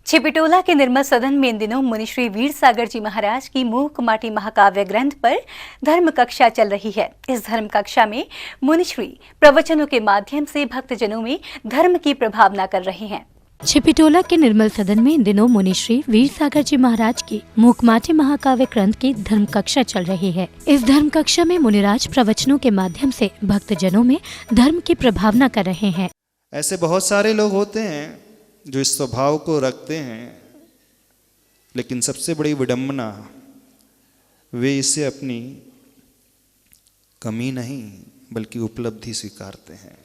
छिपिटोला के निर्मल सदन में इन दिनों मुनिश्री वीर सागर जी महाराज की मूक माटी महाकाव्य ग्रंथ पर धर्म कक्षा चल रही है। इस धर्म कक्षा में मुनिश्री प्रवचनों के माध्यम से भक्तजनों में धर्म की प्रभावना कर रहे हैं। छिपिटोला के निर्मल सदन में इन दिनों मुनिश्री वीर सागर जी महाराज की मूकमाटी महाकाव्य ग्रंथ की धर्म कक्षा चल रही है। इस धर्म कक्षा में मुनिराज प्रवचनों के माध्यम से भक्तजनों में धर्म की प्रभावना कर रहे हैं। ऐसे बहुत सारे लोग होते हैं जो इस स्वभाव को रखते हैं, लेकिन सबसे बड़ी विडंबना वे इसे अपनी कमी नहीं बल्कि उपलब्धि स्वीकारते हैं।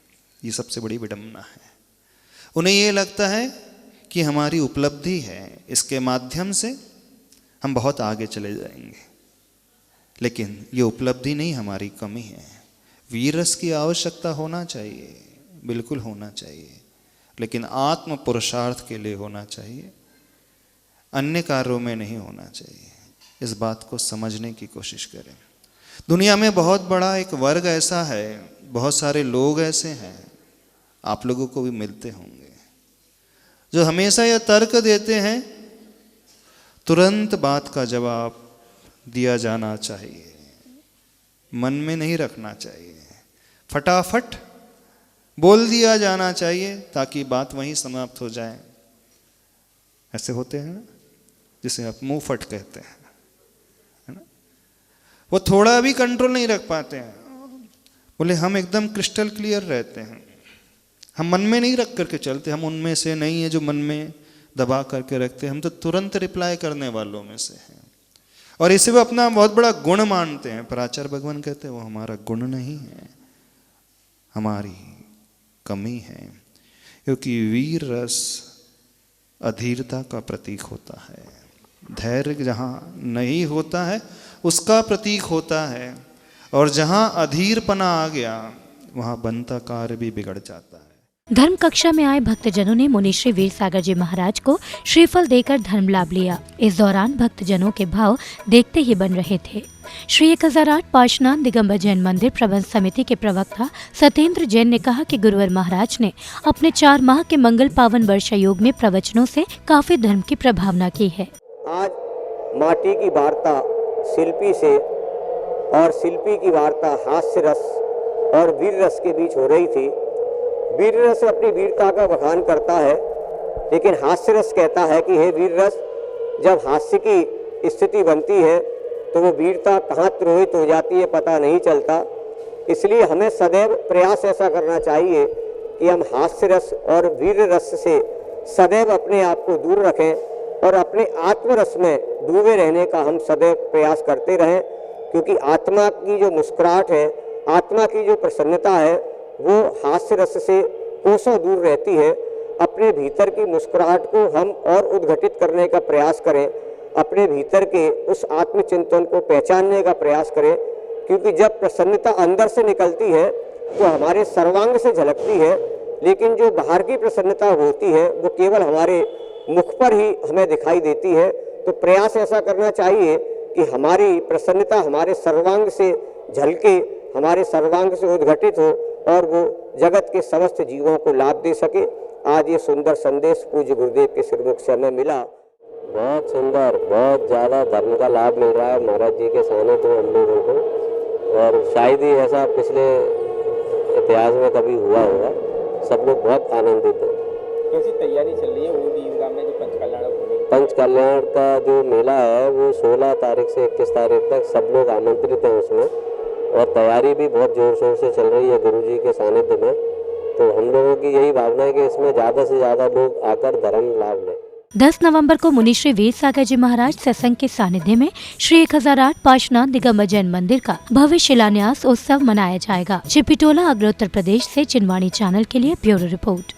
ये सबसे बड़ी विडंबना है। उन्हें ये लगता है कि हमारी उपलब्धि है, इसके माध्यम से हम बहुत आगे चले जाएंगे, लेकिन ये उपलब्धि नहीं, हमारी कमी है। वीर रस की आवश्यकता होना चाहिए, बिल्कुल होना चाहिए, लेकिन आत्म पुरुषार्थ के लिए होना चाहिए, अन्य कार्यों में नहीं होना चाहिए। इस बात को समझने की कोशिश करें। दुनिया में बहुत बड़ा एक वर्ग ऐसा है, बहुत सारे लोग ऐसे हैं, आप लोगों को भी मिलते होंगे, जो हमेशा यह तर्क देते हैं तुरंत बात का जवाब दिया जाना चाहिए, मन में नहीं रखना चाहिए, फटाफट बोल दिया जाना चाहिए ताकि बात वहीं समाप्त हो जाए। ऐसे होते हैं ना, जिसे आप मुंह फट कहते हैं, है ना। वो थोड़ा भी कंट्रोल नहीं रख पाते हैं। बोले हम एकदम क्रिस्टल क्लियर रहते हैं, हम मन में नहीं रख करके चलते, हम उनमें से नहीं है जो मन में दबा करके रखते, हम तो तुरंत रिप्लाई करने वालों में से हैं। और इसे वो अपना बहुत बड़ा गुण मानते हैं। पर आचार्य भगवान कहते हैं वो हमारा गुण नहीं है, हमारी कमी है, क्योंकि वीर रस अधीरता का प्रतीक होता है। धैर्य जहाँ नहीं होता है उसका प्रतीक होता है, और जहाँ अधीरपना आ गया वहाँ बनता कार्य भी बिगड़ जाता है। धर्म कक्षा में आए भक्तजनों ने मुनिश्री वीर सागर जी महाराज को श्रीफल देकर धर्म लाभ लिया। इस दौरान भक्तजनों के भाव देखते ही बन रहे थे। श्री 1008 पार्श्वनाथ दिगंबर जैन मंदिर प्रबंध समिति के प्रवक्ता सत्येंद्र जैन ने कहा कि गुरुवर महाराज ने अपने 4 माह के मंगल पावन वर्ष योग में प्रवचनों से काफी धर्म की प्रभावना की है। आज माटी की वार्ता शिल्पी से और शिल्पी की वार्ता हास्य रस और वीर रस के बीच हो रही थी। वीर रस अपनी वीरता का बखान करता है, लेकिन हास्य रस कहता है कि हे वीर रस, जब हास्य की स्थिति बनती है तो वो वीरता कहाँ तिरोहित हो जाती है पता नहीं चलता। इसलिए हमें सदैव प्रयास ऐसा करना चाहिए कि हम हास्य रस और वीर रस से सदैव अपने आप को दूर रखें और अपने आत्मरस में डूबे रहने का हम सदैव प्रयास करते रहें, क्योंकि आत्मा की जो मुस्कुराहट है, आत्मा की जो प्रसन्नता है, वो हास्य रस से कोसों दूर रहती है। अपने भीतर की मुस्कुराहट को हम और उद्घटित करने का प्रयास करें, अपने भीतर के उस आत्मचिंतन को पहचानने का प्रयास करें, क्योंकि जब प्रसन्नता अंदर से निकलती है तो हमारे सर्वांग से झलकती है, लेकिन जो बाहर की प्रसन्नता होती है वो केवल हमारे मुख पर ही हमें दिखाई देती है। तो प्रयास ऐसा करना चाहिए कि हमारी प्रसन्नता हमारे सर्वांग से झलके, हमारे सर्वांग से उद्घटित हो और वो जगत के समस्त जीवों को लाभ दे सके। आज ये सुंदर संदेश पूज्य गुरुदेव के श्रीमुख से हमें मिला। बहुत सुंदर, बहुत ज़्यादा धर्म का लाभ मिल रहा है महाराज जी के सानिध्य में हम लोगों को, और शायद ही ऐसा पिछले इतिहास में कभी हुआ होगा। सब लोग बहुत आनंदित हैं। कैसी तैयारी चल रही है वो में जो पंच कल्याण का जो मेला है वो 16 तारीख से 21 तारीख तक सब लोग आमंत्रित हैं उसमें, और तैयारी भी बहुत जोर शोर से चल रही है गुरुजी के सानिध्य में। तो हम लोगों की यही भावना है कि इसमें ज़्यादा से ज़्यादा लोग आकर धर्म लाभ लें। 10 नवंबर को मुनिश्री वीर सागर जी महाराज सत्संग के सानिध्य में श्री 1008 पार्श्वनाथ दिगंबर जैन मंदिर का भव्य शिलान्यास उत्सव मनाया जाएगा। छिपिटोला अग्र उत्तर प्रदेश से चिनवाणी चैनल के लिए ब्यूरो रिपोर्ट।